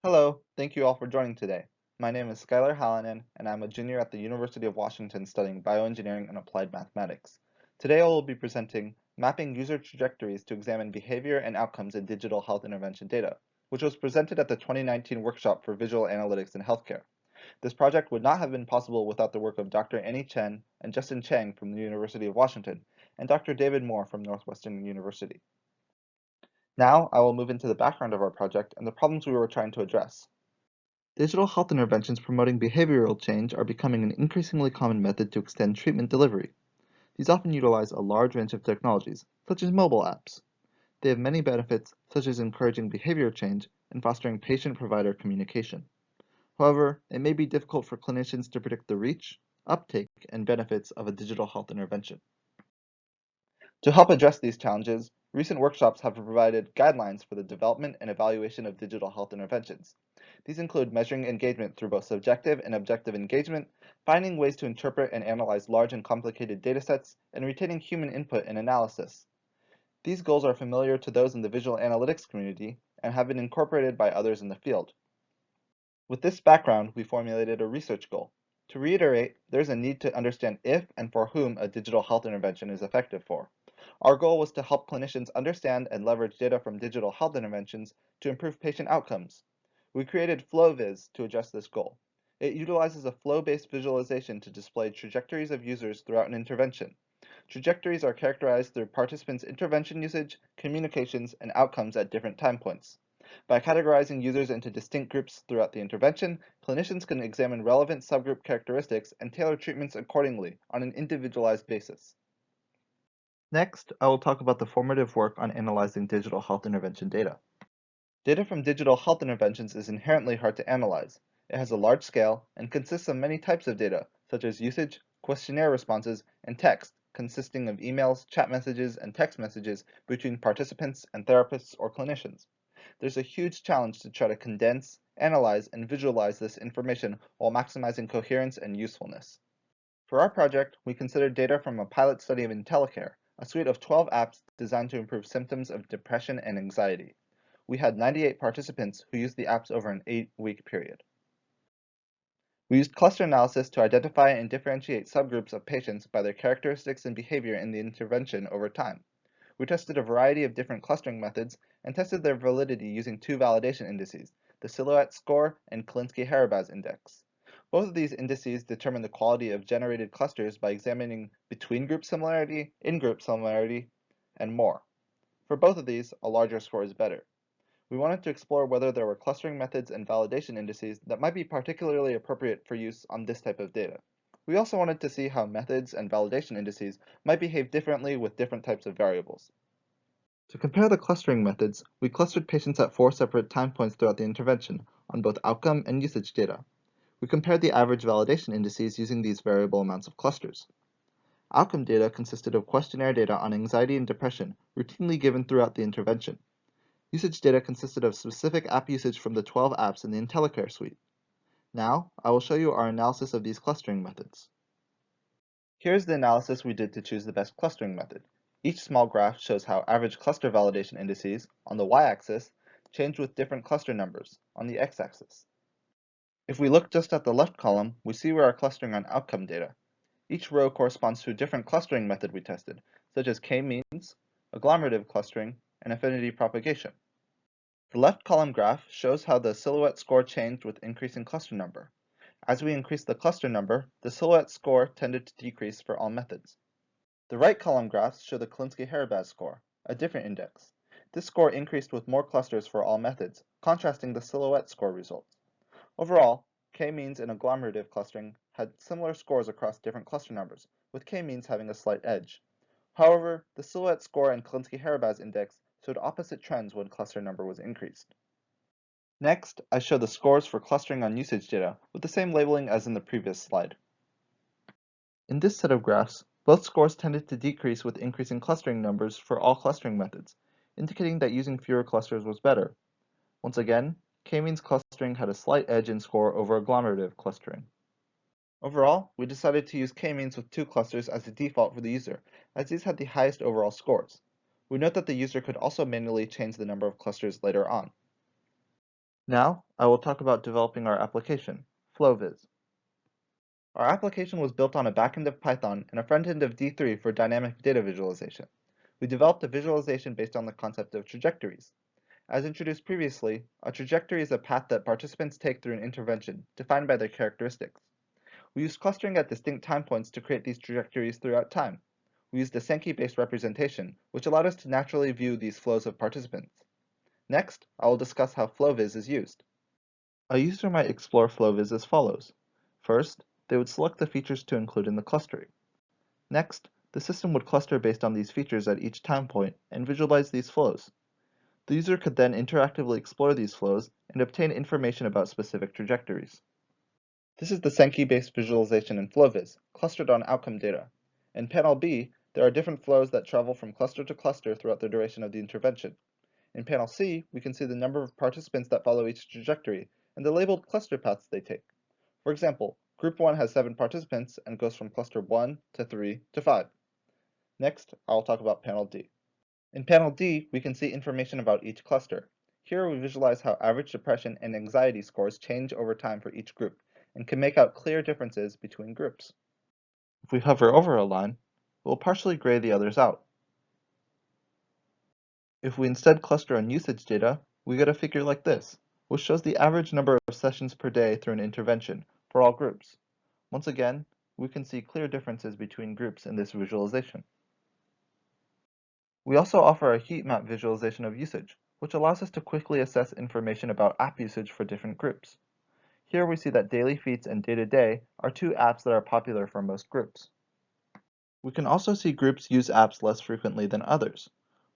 Hello, thank you all for joining today. My name is Skylar Hallinan, and I'm a junior at the University of Washington studying bioengineering and applied mathematics. Today I will be presenting Mapping User Trajectories to Examine Behavior and Outcomes in Digital Health Intervention Data, which was presented at the 2019 Workshop for Visual Analytics in Healthcare. This project would not have been possible without the work of Dr. Annie Chen and Justin Chang from the University of Washington, and Dr. David Moore from Northwestern University. Now I will move into the background of our project and the problems we were trying to address. Digital health interventions promoting behavioral change are becoming an increasingly common method to extend treatment delivery. These often utilize a large range of technologies, such as mobile apps. They have many benefits, such as encouraging behavior change and fostering patient-provider communication. However, it may be difficult for clinicians to predict the reach, uptake, and benefits of a digital health intervention. To help address these challenges, recent workshops have provided guidelines for the development and evaluation of digital health interventions. These include measuring engagement through both subjective and objective engagement, finding ways to interpret and analyze large and complicated datasets, and retaining human input and analysis. These goals are familiar to those in the visual analytics community and have been incorporated by others in the field. With this background, we formulated a research goal. To reiterate, there is a need to understand if and for whom a digital health intervention is effective for. Our goal was to help clinicians understand and leverage data from digital health interventions to improve patient outcomes. We created Flowvis to address this goal. It utilizes a flow-based visualization to display trajectories of users throughout an intervention. Trajectories are characterized through participants' intervention usage, communications, and outcomes at different time points. By categorizing users into distinct groups throughout the intervention, clinicians can examine relevant subgroup characteristics and tailor treatments accordingly on an individualized basis. Next, I will talk about the formative work on analyzing digital health intervention data. Data from digital health interventions is inherently hard to analyze. It has a large scale and consists of many types of data, such as usage, questionnaire responses, and text, consisting of emails, chat messages, and text messages between participants and therapists or clinicians. There's a huge challenge to try to condense, analyze, and visualize this information while maximizing coherence and usefulness. For our project, we considered data from a pilot study of IntelliCare, a suite of 12 apps designed to improve symptoms of depression and anxiety. We had 98 participants who used the apps over an 8-week period. We used cluster analysis to identify and differentiate subgroups of patients by their characteristics and behavior in the intervention over time. We tested a variety of different clustering methods and tested their validity using two validation indices, the Silhouette Score and Klinsky-Harabaz Index. Both of these indices determine the quality of generated clusters by examining between-group similarity, in-group similarity, and more. For both of these, a larger score is better. We wanted to explore whether there were clustering methods and validation indices that might be particularly appropriate for use on this type of data. We also wanted to see how methods and validation indices might behave differently with different types of variables. To compare the clustering methods, we clustered patients at 4 separate time points throughout the intervention on both outcome and usage data. We compared the average validation indices using these variable amounts of clusters. Outcome data consisted of questionnaire data on anxiety and depression routinely given throughout the intervention. Usage data consisted of specific app usage from the 12 apps in the IntelliCare suite. Now, I will show you our analysis of these clustering methods. Here's the analysis we did to choose the best clustering method. Each small graph shows how average cluster validation indices, on the y-axis, change with different cluster numbers, on the x-axis. If we look just at the left column, we see we are clustering on outcome data. Each row corresponds to a different clustering method we tested, such as k-means, agglomerative clustering, and affinity propagation. The left column graph shows how the silhouette score changed with increasing cluster number. As we increased the cluster number, the silhouette score tended to decrease for all methods. The right column graphs show the Klinsky-Harabaz score, a different index. This score increased with more clusters for all methods, contrasting the silhouette score results. Overall, k-means and agglomerative clustering had similar scores across different cluster numbers, with k-means having a slight edge. However, the silhouette score and Klinsky-Harabaz index showed opposite trends when cluster number was increased. Next, I show the scores for clustering on usage data, with the same labeling as in the previous slide. In this set of graphs, both scores tended to decrease with increasing clustering numbers for all clustering methods, indicating that using fewer clusters was better. Once again, k-means clustering had a slight edge in score over agglomerative clustering. Overall, we decided to use k-means with 2 clusters as the default for the user, as these had the highest overall scores. We note that the user could also manually change the number of clusters later on. Now, I will talk about developing our application, Flowvis. Our application was built on a backend of Python and a frontend of D3 for dynamic data visualization. We developed a visualization based on the concept of trajectories. As introduced previously, a trajectory is a path that participants take through an intervention, defined by their characteristics. We used clustering at distinct time points to create these trajectories throughout time. We used a Sankey-based representation, which allowed us to naturally view these flows of participants. Next, I will discuss how Flowvis is used. A user might explore Flowvis as follows. First, they would select the features to include in the clustering. Next, the system would cluster based on these features at each time point and visualize these flows. The user could then interactively explore these flows and obtain information about specific trajectories. This is the Sankey-based visualization in Flowvis, clustered on outcome data. In panel B, there are different flows that travel from cluster to cluster throughout the duration of the intervention. In panel C, we can see the number of participants that follow each trajectory and the labeled cluster paths they take. For example, group 1 has 7 participants and goes from cluster 1 to 3 to 5. Next, I will talk about panel D. In panel D, we can see information about each cluster. Here we visualize how average depression and anxiety scores change over time for each group, and can make out clear differences between groups. If we hover over a line, it will partially gray the others out. If we instead cluster on usage data, we get a figure like this, which shows the average number of sessions per day through an intervention for all groups. Once again, we can see clear differences between groups in this visualization. We also offer a heat map visualization of usage, which allows us to quickly assess information about app usage for different groups. Here we see that Daily Feats and Day-to-Day are two apps that are popular for most groups. We can also see groups use apps less frequently than others.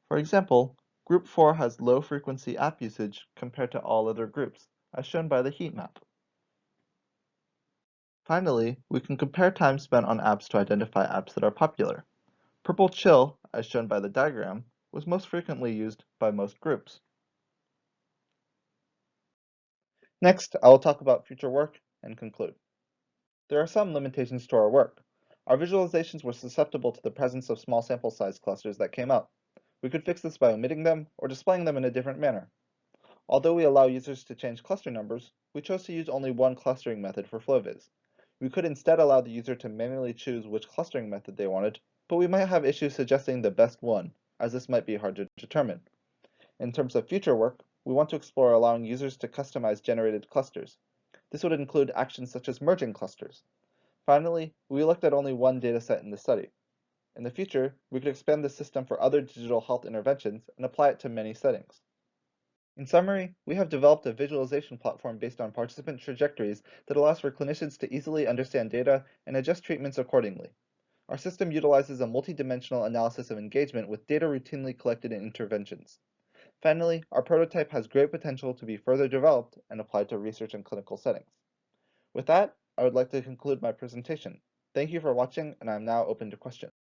For example, Group 4 has low frequency app usage compared to all other groups, as shown by the heat map. Finally, we can compare time spent on apps to identify apps that are popular. Purple Chill, as shown by the diagram, was most frequently used by most groups. Next, I will talk about future work and conclude. There are some limitations to our work. Our visualizations were susceptible to the presence of small sample size clusters that came up. We could fix this by omitting them or displaying them in a different manner. Although we allow users to change cluster numbers, we chose to use only one clustering method for Flowvis. We could instead allow the user to manually choose which clustering method they wanted, but we might have issues suggesting the best one, as this might be hard to determine. In terms of future work, we want to explore allowing users to customize generated clusters. This would include actions such as merging clusters. Finally, we looked at only one dataset in the study. In the future, we could expand the system for other digital health interventions and apply it to many settings. In summary, we have developed a visualization platform based on participant trajectories that allows for clinicians to easily understand data and adjust treatments accordingly. Our system utilizes a multidimensional analysis of engagement with data routinely collected in interventions. Finally, our prototype has great potential to be further developed and applied to research and clinical settings. With that, I would like to conclude my presentation. Thank you for watching, and I am now open to questions.